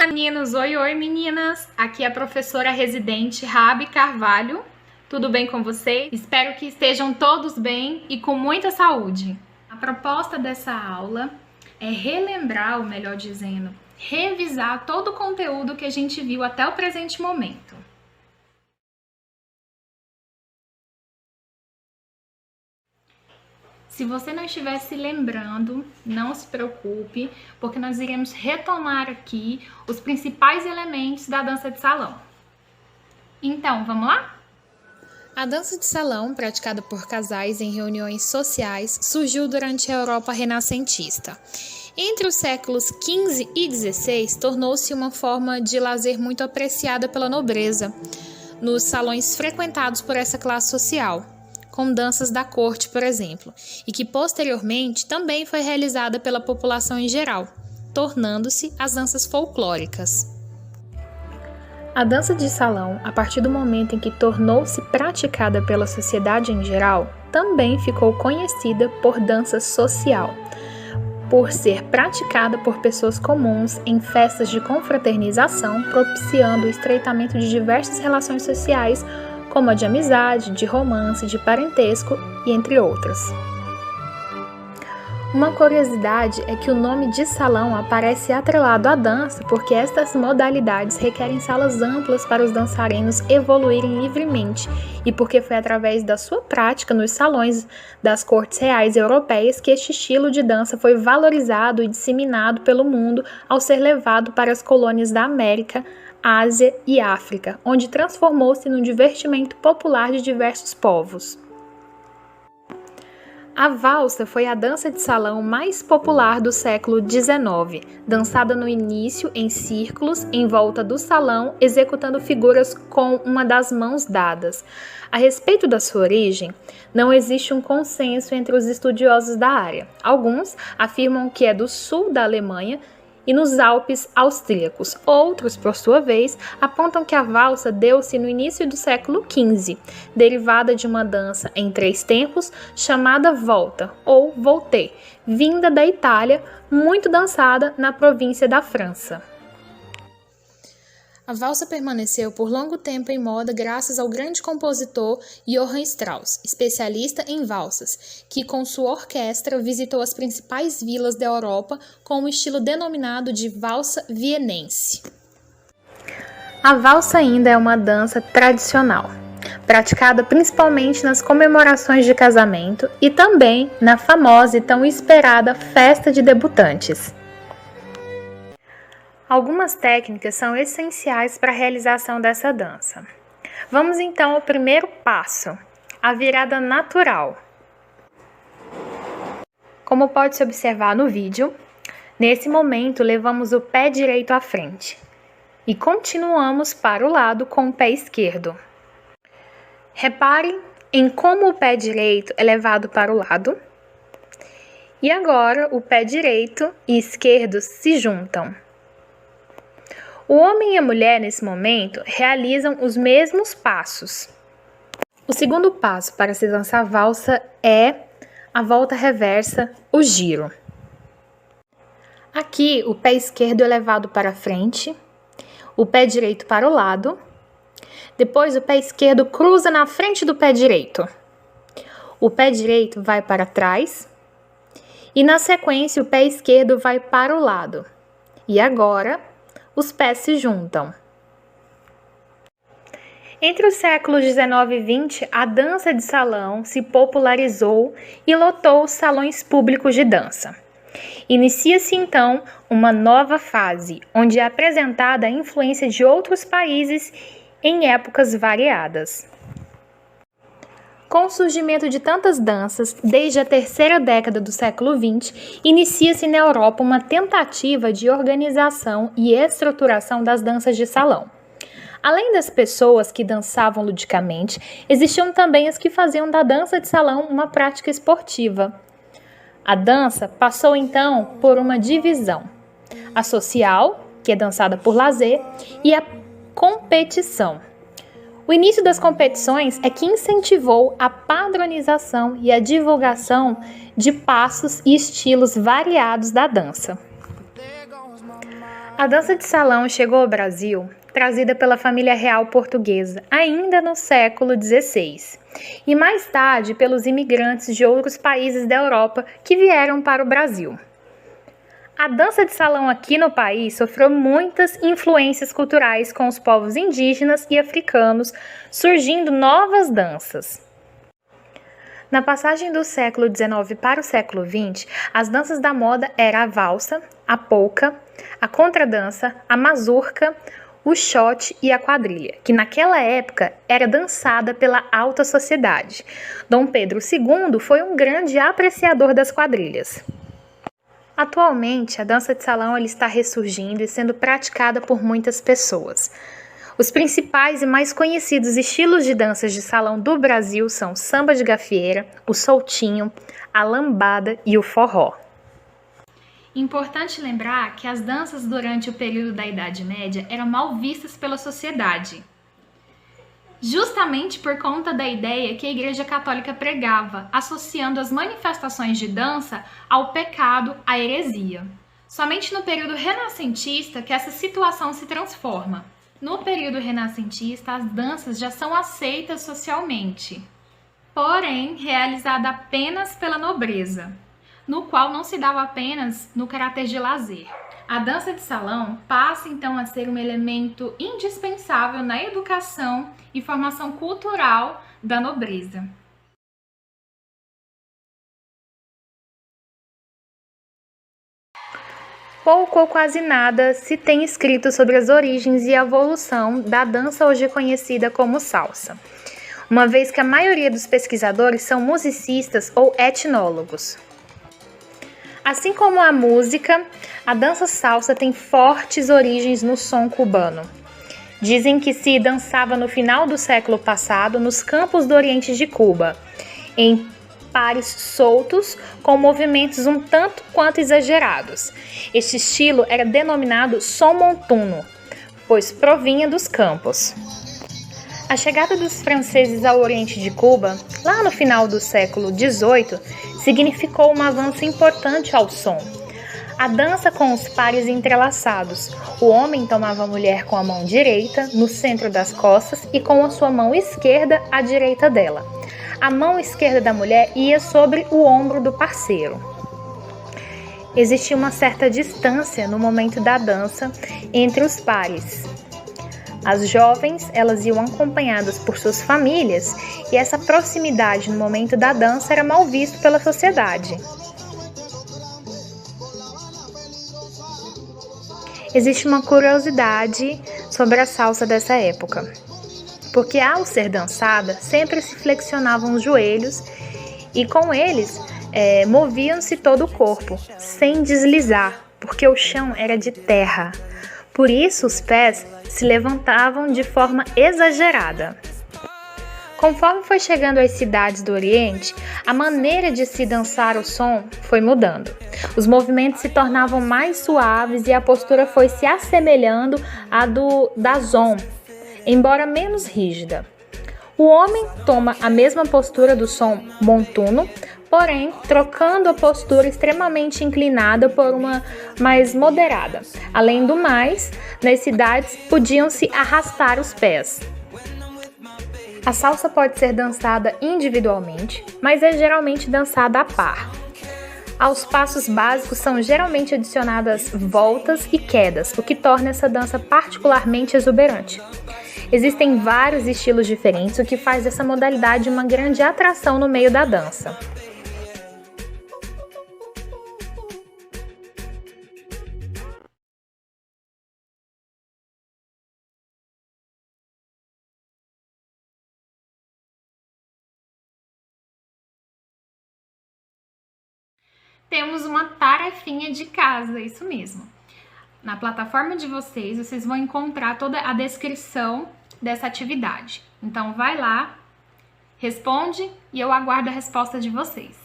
Olá, meninos! Oi, meninas! Aqui é a professora residente Rabi Carvalho. Tudo bem com vocês? Espero que estejam todos bem e com muita saúde. A proposta dessa aula é relembrar, ou melhor dizendo, revisar todo o conteúdo que a gente viu até o presente momento. Se você não estiver se lembrando, não se preocupe, porque nós iremos retomar aqui os principais elementos da dança de salão. Então, vamos lá? A dança de salão, praticada por casais em reuniões sociais, surgiu durante a Europa renascentista. Entre os séculos XV e XVI, tornou-se uma forma de lazer muito apreciada pela nobreza, nos salões frequentados por essa classe social, com danças da corte, por exemplo, e que posteriormente também foi realizada pela população em geral, tornando-se as danças folclóricas. A dança de salão, a partir do momento em que tornou-se praticada pela sociedade em geral, também ficou conhecida por dança social, por ser praticada por pessoas comuns em festas de confraternização, propiciando o estreitamento de diversas relações sociais, como a de amizade, de romance, de parentesco e entre outras. Uma curiosidade é que o nome de salão aparece atrelado à dança porque estas modalidades requerem salas amplas para os dançarinos evoluírem livremente e porque foi através da sua prática nos salões das cortes reais europeias que este estilo de dança foi valorizado e disseminado pelo mundo ao ser levado para as colônias da América, Ásia e África, onde transformou-se num divertimento popular de diversos povos. A valsa foi a dança de salão mais popular do século XIX, dançada no início em círculos em volta do salão, executando figuras com uma das mãos dadas. A respeito da sua origem, não existe um consenso entre os estudiosos da área. Alguns afirmam que é do sul da Alemanha e nos Alpes austríacos. Outros, por sua vez, apontam que a valsa deu-se no início do século XV, derivada de uma dança em 3 tempos chamada volta ou voltée, vinda da Itália, muito dançada na província da França. A valsa permaneceu por longo tempo em moda graças ao grande compositor Johann Strauss, especialista em valsas, que com sua orquestra visitou as principais vilas da Europa com um estilo denominado de valsa vienense. A valsa ainda é uma dança tradicional, praticada principalmente nas comemorações de casamento e também na famosa e tão esperada festa de debutantes. Algumas técnicas são essenciais para a realização dessa dança. Vamos então ao primeiro passo, a virada natural. Como pode-se observar no vídeo, nesse momento levamos o pé direito à frente e continuamos para o lado com o pé esquerdo. Repare em como o pé direito é levado para o lado e agora o pé direito e esquerdo se juntam. O homem e a mulher, nesse momento, realizam os mesmos passos. O segundo passo para se dançar valsa é a volta reversa, o giro. Aqui, o pé esquerdo é levado para frente, o pé direito para o lado, depois o pé esquerdo cruza na frente do pé direito. O pé direito vai para trás e, na sequência, o pé esquerdo vai para o lado. E agora, os pés se juntam. Entre os séculos 19 e 20, a dança de salão se popularizou e lotou os salões públicos de dança. Inicia-se então uma nova fase, onde é apresentada a influência de outros países em épocas variadas. Com o surgimento de tantas danças, desde a terceira década do século XX, inicia-se na Europa uma tentativa de organização e estruturação das danças de salão. Além das pessoas que dançavam ludicamente, existiam também as que faziam da dança de salão uma prática esportiva. A dança passou então por uma divisão: a social, que é dançada por lazer, e a competição. O início das competições é que incentivou a padronização e a divulgação de passos e estilos variados da dança. A dança de salão chegou ao Brasil trazida pela família real portuguesa ainda no século XVI e mais tarde pelos imigrantes de outros países da Europa que vieram para o Brasil. A dança de salão aqui no país sofreu muitas influências culturais com os povos indígenas e africanos, surgindo novas danças. Na passagem do século XIX para o século XX, as danças da moda eram a valsa, a polca, a contradança, a mazurca, o shot e a quadrilha, que naquela época era dançada pela alta sociedade. Dom Pedro II foi um grande apreciador das quadrilhas. Atualmente, a dança de salão está ressurgindo e sendo praticada por muitas pessoas. Os principais e mais conhecidos estilos de danças de salão do Brasil são o samba de gafieira, o soltinho, a lambada e o forró. Importante lembrar que as danças durante o período da Idade Média eram mal vistas pela sociedade, justamente por conta da ideia que a Igreja Católica pregava, associando as manifestações de dança ao pecado, à heresia. Somente no período renascentista que essa situação se transforma. No período renascentista, as danças já são aceitas socialmente, porém realizada apenas pela nobreza, no qual não se dava apenas no caráter de lazer. A dança de salão passa então a ser um elemento indispensável na educação e formação cultural da nobreza. Pouco ou quase nada se tem escrito sobre as origens e a evolução da dança hoje conhecida como salsa, uma vez que a maioria dos pesquisadores são musicistas ou etnólogos. Assim como a música, a dança salsa tem fortes origens no som cubano. Dizem que se dançava no final do século passado nos campos do Oriente de Cuba, em pares soltos com movimentos um tanto quanto exagerados. Este estilo era denominado som montuno, pois provinha dos campos. A chegada dos franceses ao Oriente de Cuba, lá no final do século XVIII, significou um avanço importante ao som. A dança com os pares entrelaçados. O homem tomava a mulher com a mão direita, no centro das costas, e com a sua mão esquerda à direita dela. A mão esquerda da mulher ia sobre o ombro do parceiro. Existia uma certa distância no momento da dança entre os pares. As jovens, elas iam acompanhadas por suas famílias e essa proximidade no momento da dança era mal visto pela sociedade. Existe uma curiosidade sobre a salsa dessa época, porque ao ser dançada, sempre se flexionavam os joelhos e com eles moviam-se todo o corpo, sem deslizar, porque o chão era de terra. Por isso, os pés se levantavam de forma exagerada. Conforme foi chegando às cidades do Oriente, a maneira de se dançar o som foi mudando. Os movimentos se tornavam mais suaves e a postura foi se assemelhando à da zon, embora menos rígida. O homem toma a mesma postura do som montuno, porém trocando a postura extremamente inclinada por uma mais moderada. Além do mais, nas cidades podiam-se arrastar os pés. A salsa pode ser dançada individualmente, mas é geralmente dançada a par. Aos passos básicos são geralmente adicionadas voltas e quedas, o que torna essa dança particularmente exuberante. Existem vários estilos diferentes, o que faz dessa modalidade uma grande atração no meio da dança. Temos uma tarefinha de casa, isso mesmo. Na plataforma de vocês vão encontrar toda a descrição dessa atividade. Então vai lá, responde e eu aguardo a resposta de vocês.